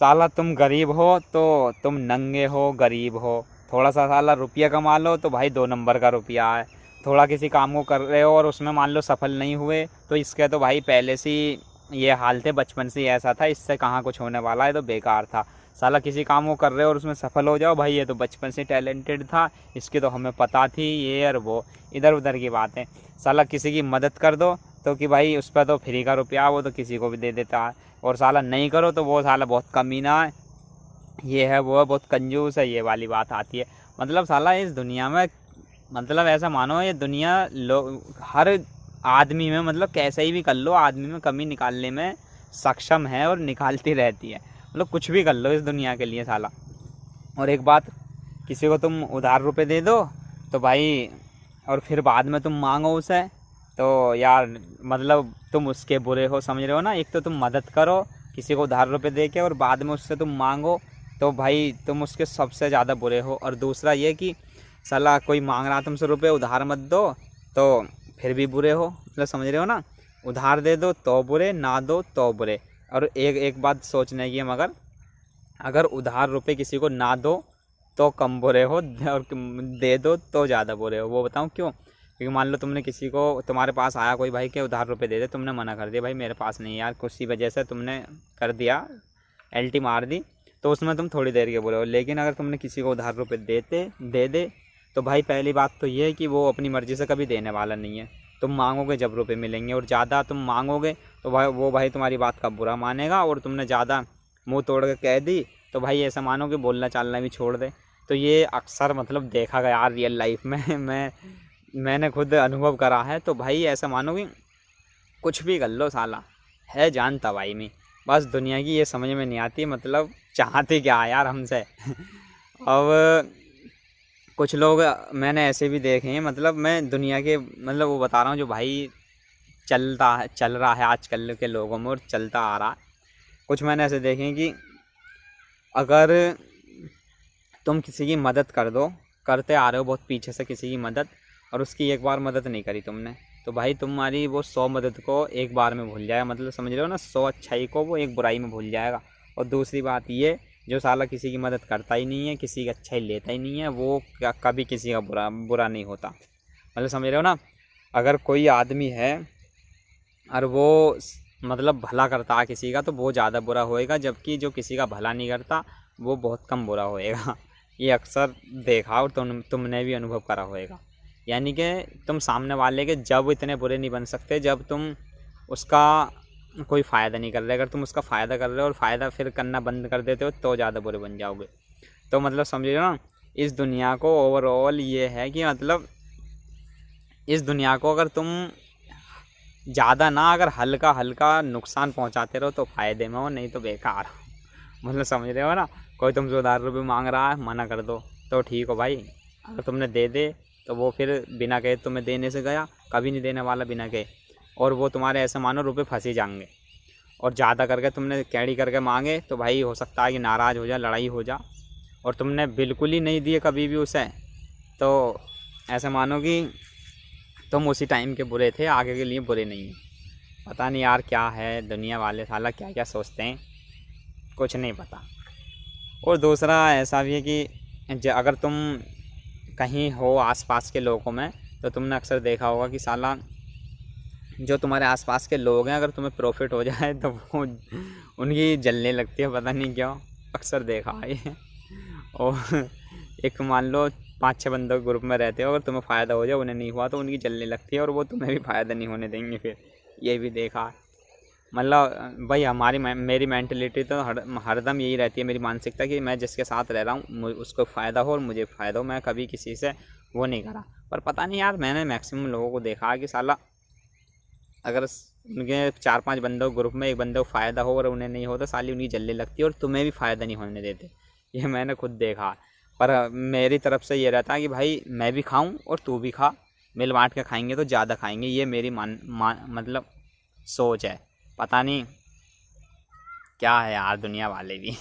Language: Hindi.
साला तुम गरीब हो तो तुम नंगे हो, गरीब हो। थोड़ा सा साला रुपया कमा लो तो भाई 2 नंबर का रुपया है। थोड़ा किसी काम को कर रहे हो और उसमें मान लो सफल नहीं हुए तो इसके तो भाई पहले से ही ये हाल थे, बचपन से ही ऐसा था, इससे कहाँ कुछ होने वाला है, तो बेकार था। साला किसी काम को कर रहे हो और उसमें सफल हो जाओ, भाई ये तो बचपन से टैलेंटेड था, इसकी तो हमें पता थी, ये और वो इधर उधर की बात है। साला किसी की मदद कर दो तो कि भाई उस पर तो फ्री का रुपया, वो तो किसी को भी दे देता है। और साला नहीं करो तो वो साला बहुत कमीना है, ये है वो है, बहुत कंजूस है, ये वाली बात आती है। मतलब साला इस दुनिया में, मतलब ऐसा मानो ये दुनिया हर आदमी में, मतलब कैसे ही भी कर लो, आदमी में कमी निकालने में सक्षम है और निकालती रहती है। मतलब कुछ भी कर लो इस दुनिया के लिए साला। और एक बात, किसी को तुम उधार रुपए दे दो तो भाई, और फिर बाद में तुम मांगो उसे, तो यार मतलब तुम उसके बुरे हो, समझ रहे हो ना। एक तो तुम मदद करो किसी को उधार रुपए दे के और बाद में उससे तुम मांगो, तो भाई तुम उसके सबसे ज़्यादा बुरे हो। और दूसरा ये कि साला कोई मांग रहा तुमसे रुपए, उधार मत दो तो फिर भी बुरे हो, मतलब समझ रहे हो ना। उधार दे दो तो बुरे, ना दो तो बुरे। और एक एक बात सोचने की है, मगर अगर उधार रुपए किसी को ना दो तो कम बुरे हो, और दे दो तो ज़्यादा बुरे हो। वो बताऊँ क्यों? क्योंकि मान लो तुमने किसी को, तुम्हारे पास आया कोई भाई के उधार रुपए दे दे, तुमने मना कर दिया, भाई मेरे पास नहीं यार, कुछ सी वजह से तुमने कर दिया, एल्टी मार दी, तो उसमें तुम थोड़ी देर के बुरे हो। लेकिन अगर तुमने किसी को उधार रुपए दे दे तो भाई पहली बात तो ये है कि वो अपनी मर्ज़ी से कभी देने वाला नहीं है। तुम मांगोगे जब रुपए मिलेंगे, और ज़्यादा तुम मांगोगे तो भाई तुम्हारी बात का बुरा मानेगा, और तुमने ज़्यादा मुंह तोड़ के कह दी तो भाई ऐसा मानो कि बोलना चालना भी छोड़ दे। तो ये अक्सर मतलब देखा गया यार रियल लाइफ में मैंने खुद अनुभव करा है। तो भाई ऐसा मानो कि कुछ भी कर लो साला, है जान तबाही में। बस दुनिया की ये समझ में नहीं आती, मतलब चाहते क्या है यार हमसे। अब कुछ लोग मैंने ऐसे भी देखे हैं, मतलब मैं दुनिया के, मतलब वो बता रहा हूँ जो भाई चल रहा है आजकल के लोगों में और चलता आ रहा है। कुछ मैंने ऐसे देखे हैं कि अगर तुम किसी की मदद कर दो, करते आ रहे हो बहुत पीछे से किसी की मदद, और उसकी एक बार मदद नहीं करी तुमने, तो भाई तुम्हारी वो 100 मदद को एक बार में भूल जाएगा, मतलब समझ रहे हो ना, 100 अच्छाई को वो एक बुराई में भूल जाएगा। और दूसरी बात ये, जो साला किसी की मदद करता ही नहीं है, किसी की अच्छाई लेता ही नहीं है, वो कभी किसी का बुरा नहीं होता, मतलब समझ रहे हो ना। अगर कोई आदमी है और वो मतलब भला करता है किसी का, तो वो ज़्यादा बुरा होएगा, जबकि जो किसी का भला नहीं करता वो बहुत कम बुरा होएगा। ये अक्सर देखा और तुमने भी अनुभव करा होएगा। यानी कि तुम सामने वाले के जब इतने बुरे नहीं बन सकते जब तुम उसका कोई फ़ायदा नहीं कर रहे। अगर तुम उसका फ़ायदा कर रहे हो और फ़ायदा फिर करना बंद कर देते हो तो ज़्यादा बुरे बन जाओगे। तो मतलब समझिए ना, इस दुनिया को ओवरऑल ये है कि मतलब इस दुनिया को अगर तुम ज़्यादा ना, अगर हल्का हल्का नुकसान पहुंचाते रहो तो फ़ायदे में हो, नहीं तो बेकार हो। मतलब समझ रहे हो ना। कोई तुमसे उधार रुपये मांग रहा है, मना कर दो तो ठीक हो भाई। अगर तुमने दे दे तो वो फिर बिना कहे तुम्हें देने से गया, कभी नहीं देने वाला बिना कहे, और वो तुम्हारे ऐसे मानो रुपये फंसी जाएंगे। और ज़्यादा करके तुमने कैडी करके मांगे तो भाई हो सकता है कि नाराज़ हो जाए, लड़ाई हो जाए। और तुमने बिल्कुल ही नहीं दिए कभी भी उसे, तो ऐसे मानो कि तुम उसी टाइम के बुरे थे, आगे के लिए बुरे नहीं। पता नहीं यार क्या है, दुनिया वाले साला क्या क्या सोचते हैं, कुछ नहीं पता। और दूसरा ऐसा भी है कि अगर तुम कहीं हो आसपास के लोगों में, तो तुमने अक्सर देखा होगा कि साला जो तुम्हारे आसपास के लोग हैं, अगर तुम्हें प्रॉफिट हो जाए तो वो उनकी जलने लगती है, पता नहीं क्यों, अक्सर देखा है ये। और एक मान लो 5-6 बंदों के ग्रुप में रहते हो, अगर तुम्हें फ़ायदा हो जाए, उन्हें नहीं हुआ तो उनकी जलने लगती है, और वो तुम्हें भी फ़ायदा नहीं होने देंगे फिर। ये भी देखा है। मतलब भाई मेरी मेंटलिटी तो हरदम यही रहती है, मेरी मानसिकता, कि मैं जिसके साथ रह रहा हूँ उसको फ़ायदा हो और मुझे फ़ायदा हो, मैं कभी किसी से वो नहीं करा। पर पता नहीं यार, मैंने मैक्सिमम लोगों को देखा है कि साला अगर उनके 4-5 बंदों ग्रुप में एक बंदे को फ़ायदा हो और उन्हें नहीं हो तो साली उनकी जलने लगती है, और तुम्हें भी फ़ायदा नहीं होने देते। ये मैंने खुद देखा। पर मेरी तरफ से ये रहता है कि भाई मैं भी खाऊं और तू भी खा, मिल बांट के खाएंगे तो ज़्यादा खाएंगे, ये मेरी मतलब सोच है। पता नहीं क्या है यार दुनिया वाले भी।